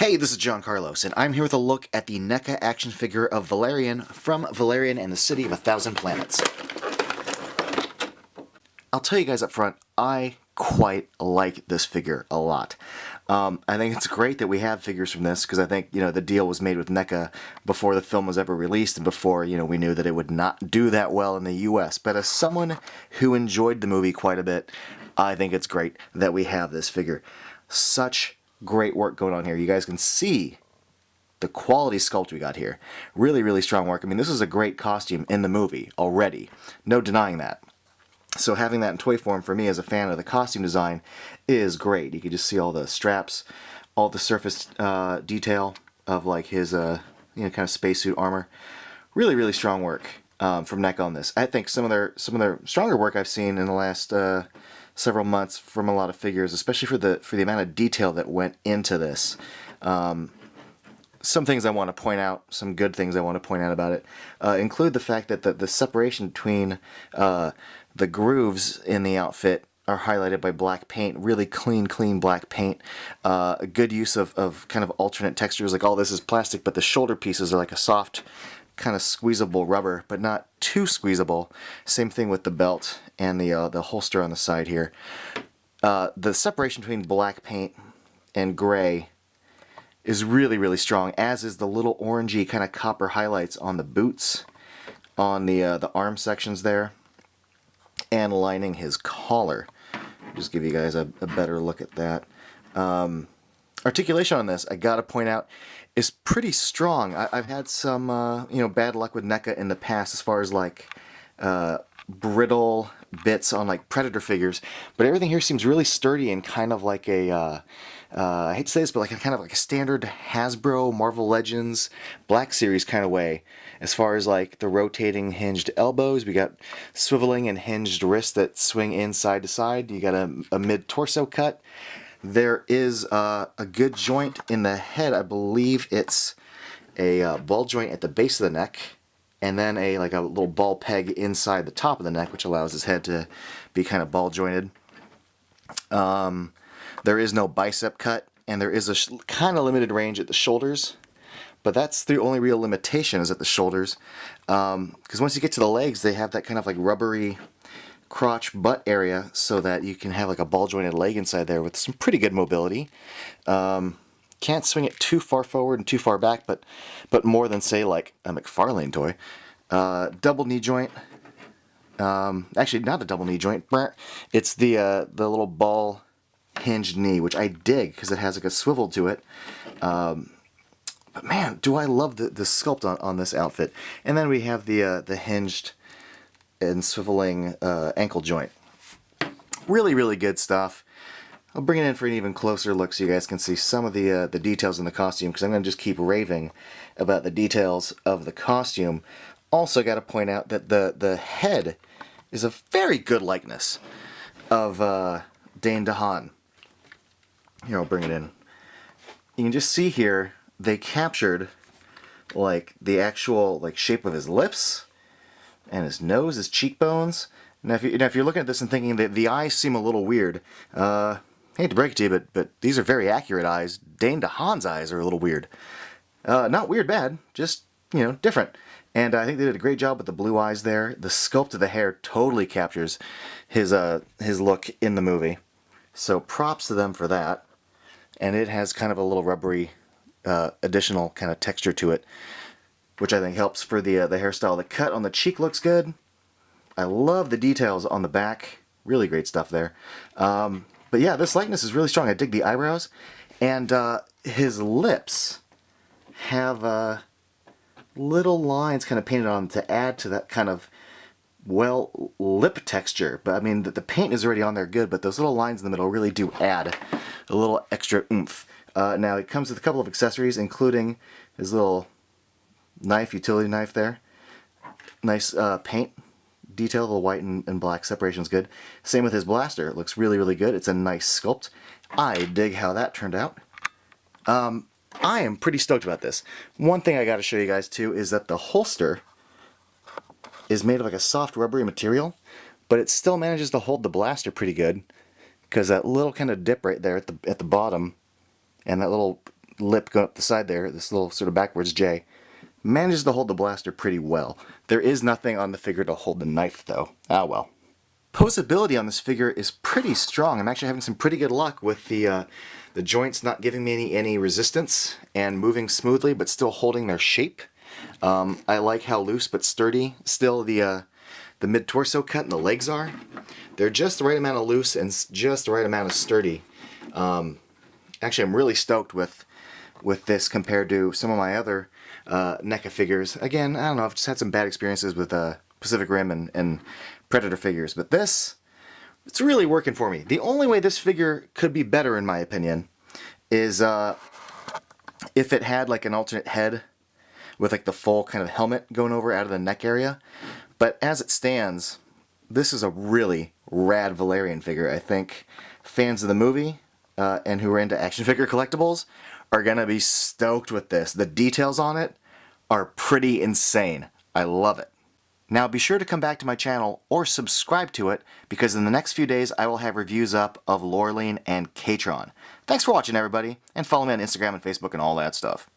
Hey, this is John Carlos, and I'm here with a look at the NECA action figure of Valerian from Valerian and the City of a Thousand Planets. I'll tell you guys up front, I quite like this figure a lot. I think it's great that we have figures from this, because I think, the deal was made with NECA before the film was ever released and before, we knew that it would not do that well in the US. But as someone who enjoyed the movie quite a bit, I think it's great that we have this figure. Such great work going on here. You guys can see the quality sculpt we got here. Really, really strong work. I mean, this is a great costume in the movie already. No denying that. So having that in toy form for me as a fan of the costume design is great. You can just see all the straps, all the surface detail of like his kind of spacesuit armor. Really, really strong work from NECA on this. I think some of their stronger work I've seen in the last several months from a lot of figures, especially for the amount of detail that went into this. Some things I want to point out, some good things I want to point out about it, include the fact that the separation between the grooves in the outfit are highlighted by black paint, really clean black paint. A good use of kind of alternate textures, like all this is plastic, but the shoulder pieces are like a soft, kind of squeezable rubber, but not too squeezable. Same thing with the belt and the holster on the side here. The separation between black paint and gray is really, really strong, as is the little orangey kind of copper highlights on the boots, on the arm sections there, and lining his collar. Just give you guys a better look at that. Articulation on this, I gotta point out, is pretty strong. I've had some bad luck with NECA in the past as far as like brittle bits on like Predator figures, but everything here seems really sturdy and kind of like a I hate to say this, but like kind of like a standard Hasbro Marvel Legends Black Series kind of way. As far as like the rotating hinged elbows, we got swiveling and hinged wrists that swing in side to side. You got a mid-torso cut. There is a good joint in the head. I believe it's a ball joint at the base of the neck, and then a little ball peg inside the top of the neck, which allows his head to be kind of ball jointed. There is no bicep cut, and there is a kind of limited range at the shoulders, but that's the only real limitation is at the shoulders, because once you get to the legs, they have that kind of like rubbery crotch butt area, so that you can have like a ball jointed leg inside there with some pretty good mobility. Can't swing it too far forward and too far back, but more than say like a McFarlane toy. Double knee joint. Actually, not a double knee joint. It's the little ball hinged knee, which I dig because it has like a swivel to it. But man, do I love the sculpt on this outfit. And then we have the hinged and swiveling ankle joint. Really, really good stuff. I'll bring it in for an even closer look so you guys can see some of the details in the costume, because I'm going to just keep raving about the details of the costume. Also got to point out that the head is a very good likeness of Dane DeHaan. Here, I'll bring it in. You can just see here they captured like the actual like shape of his lips and his nose, his cheekbones. Now if you're looking at this and thinking that the eyes seem a little weird, hate to break it to you, but these are very accurate eyes. Dane DeHaan's eyes are a little weird. Not weird bad, just different. And I think they did a great job with the blue eyes there. The sculpt of the hair totally captures his look in the movie. So props to them for that. And it has kind of a little rubbery additional kind of texture to it, which I think helps for the hairstyle. The cut on the cheek looks good. I love the details on the back. Really great stuff there. But yeah, this likeness is really strong. I dig the eyebrows. And his lips have little lines kind of painted on to add to that kind of, lip texture. But I mean, the paint is already on there good, but those little lines in the middle really do add a little extra oomph. Now, it comes with a couple of accessories, including his little knife, utility knife there. Nice paint detail, the white and black separation is good. Same with his blaster. It looks really, really good. It's a nice sculpt. I dig how that turned out. I am pretty stoked about this. One thing I got to show you guys too is that the holster is made of like a soft rubbery material, but it still manages to hold the blaster pretty good, because that little kind of dip right there at the bottom, and that little lip going up the side there, this little sort of backwards J, manages to hold the blaster pretty well. There is nothing on the figure to hold the knife though. Ah well. Posability on this figure is pretty strong. I'm actually having some pretty good luck with the joints not giving me any resistance and moving smoothly but still holding their shape. I like how loose but sturdy still the mid-torso cut and the legs are. They're just the right amount of loose and just the right amount of sturdy. Actually, I'm really stoked with this compared to some of my other NECA figures. Again, I don't know, I've just had some bad experiences with Pacific Rim and Predator figures, but this, it's really working for me. The only way this figure could be better, in my opinion, is if it had like an alternate head with like the full kind of helmet going over out of the neck area. But as it stands, this is a really rad Valerian figure. I think fans of the movie and who are into action figure collectibles are gonna be stoked with this. The details on it are pretty insane. I love it. Now be sure to come back to my channel or subscribe to it, because in the next few days I will have reviews up of Laureline and K-Tron. Thanks for watching, everybody, and follow me on Instagram and Facebook and all that stuff.